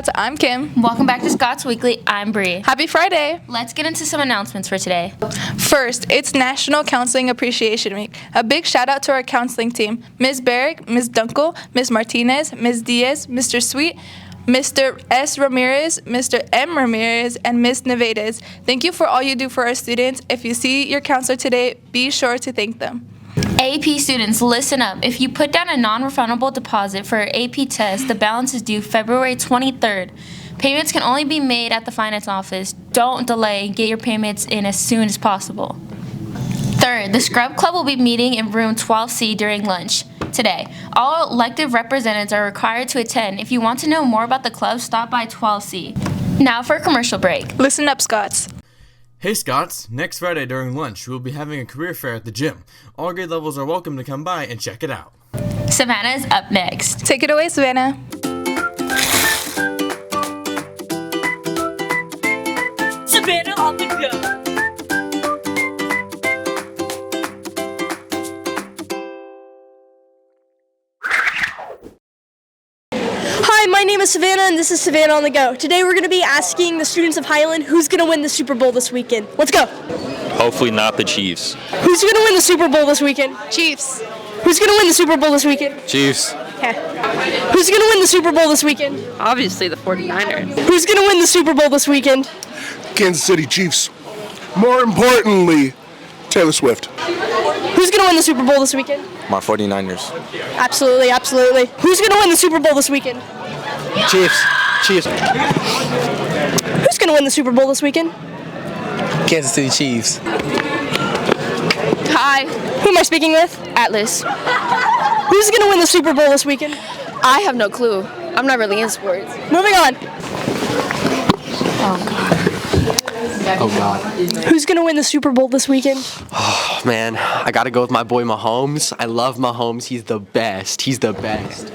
Scots, I'm Kim. Welcome back to Scots Weekly, I'm Bree. Happy Friday! Let's get into some announcements for today. First, it's National Counseling Appreciation Week. A big shout out to our counseling team, Ms. Barrick, Ms. Dunkel, Ms. Martinez, Ms. Diaz, Mr. Sweet, Mr. S. Ramirez, Mr. M. Ramirez, and Ms. Nevadas. Thank you for all you do for our students. If you see your counselor today, be sure to thank them. AP students, listen up. If you put down a non-refundable deposit for your AP test, the balance is due February 23rd. Payments can only be made at the finance office. Don't delay. Get your payments in as soon as possible. Third, the Scrub Club will be meeting in room 12C during lunch today. All elective representatives are required to attend. If you want to know more about the club, stop by 12C. Now for a commercial break. Listen up, Scots. Hey Scots, next Friday during lunch we will be having a career fair at the gym. All grade levels are welcome to come by and check it out. Savannah is up next. Take it away, Savannah. Savannah on the go. Hi, my name is Savannah, and this is Savannah on the Go. Today we're going to be asking the students of Highland who's going to win the Super Bowl this weekend. Let's go. Hopefully not the Chiefs. Who's going to win the Super Bowl this weekend? Chiefs. Who's going to win the Super Bowl this weekend? Chiefs. Okay. Who's going to win the Super Bowl this weekend? Obviously the 49ers. Who's going to win the Super Bowl this weekend? Kansas City Chiefs. More importantly, Taylor Swift. Who's going to win the Super Bowl this weekend? My 49ers. Absolutely, absolutely. Who's going to win the Super Bowl this weekend? Chiefs. Chiefs. Who's going to win the Super Bowl this weekend? Kansas City Chiefs. Hi. Who am I speaking with? Atlas. Who's going to win the Super Bowl this weekend? I have no clue. I'm not really in sports. Moving on. Oh God. Who's going to win the Super Bowl this weekend? Oh man, I gotta go with my boy Mahomes. I love Mahomes. He's the best. He's the best.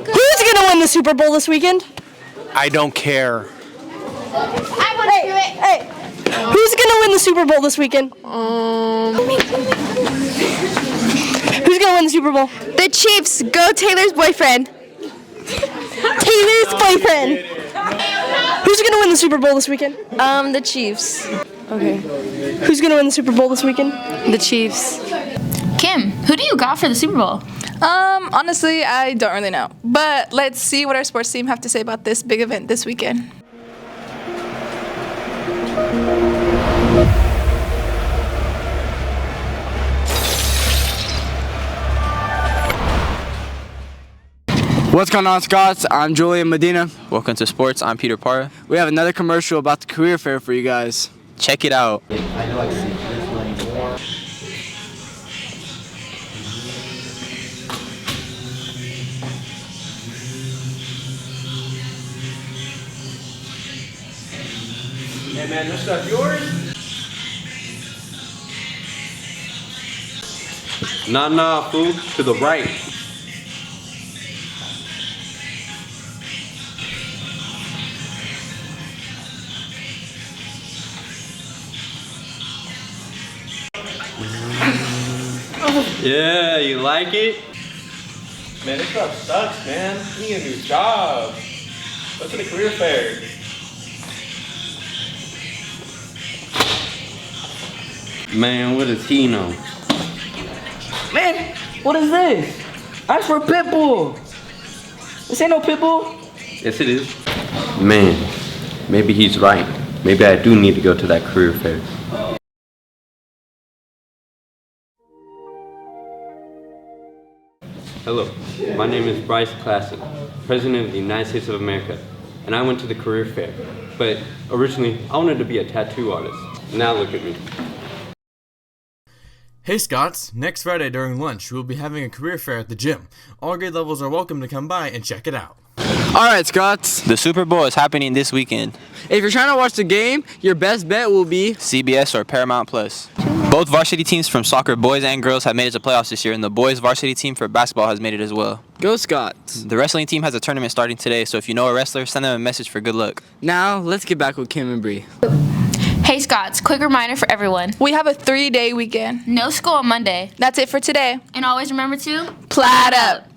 Who's going to win the Super Bowl this weekend? I don't care. Hey. Who's going to win the Super Bowl this weekend? Who's going to win the Super Bowl? The Chiefs. Go Taylor's boyfriend. Taylor's boyfriend. Who's going to win the Super Bowl this weekend? The Chiefs. Okay. Who's going to win the Super Bowl this weekend? The Chiefs. Kim, who do you got for the Super Bowl? Honestly, I don't really know. But let's see what our sports team have to say about this big event this weekend. What's going on, Scots? I'm Julian Medina. Welcome to Sports. I'm Peter Parra. We have another commercial about the career fair for you guys. Check it out. Hey man, this stuff yours? Nah, fool. To the right. Yeah, you like it? Man, this stuff sucks, man. You need a new job. Go to the career fair. Man, what does he know? Man, what is this? Ask for a pit bull. This ain't no pit bull. Yes, it is. Man, maybe he's right. Maybe I do need to go to that career fair. Hello, my name is Bryce Classic, President of the United States of America, and I went to the career fair. But originally, I wanted to be a tattoo artist. Now look at me. Hey Scots, next Friday during lunch we will be having a career fair at the gym. All grade levels are welcome to come by and check it out. Alright, Scots. The Super Bowl is happening this weekend. If you're trying to watch the game, your best bet will be CBS or Paramount Plus. Both varsity teams from soccer, boys and girls, have made it to playoffs this year, and the boys varsity team for basketball has made it as well. Go Scots. The wrestling team has a tournament starting today, so if you know a wrestler, send them a message for good luck. Now, let's get back with Kim and Bree. Hey Scots, quick reminder for everyone. We have a 3-day weekend. No school on Monday. That's it for today. And always remember to Plaid up.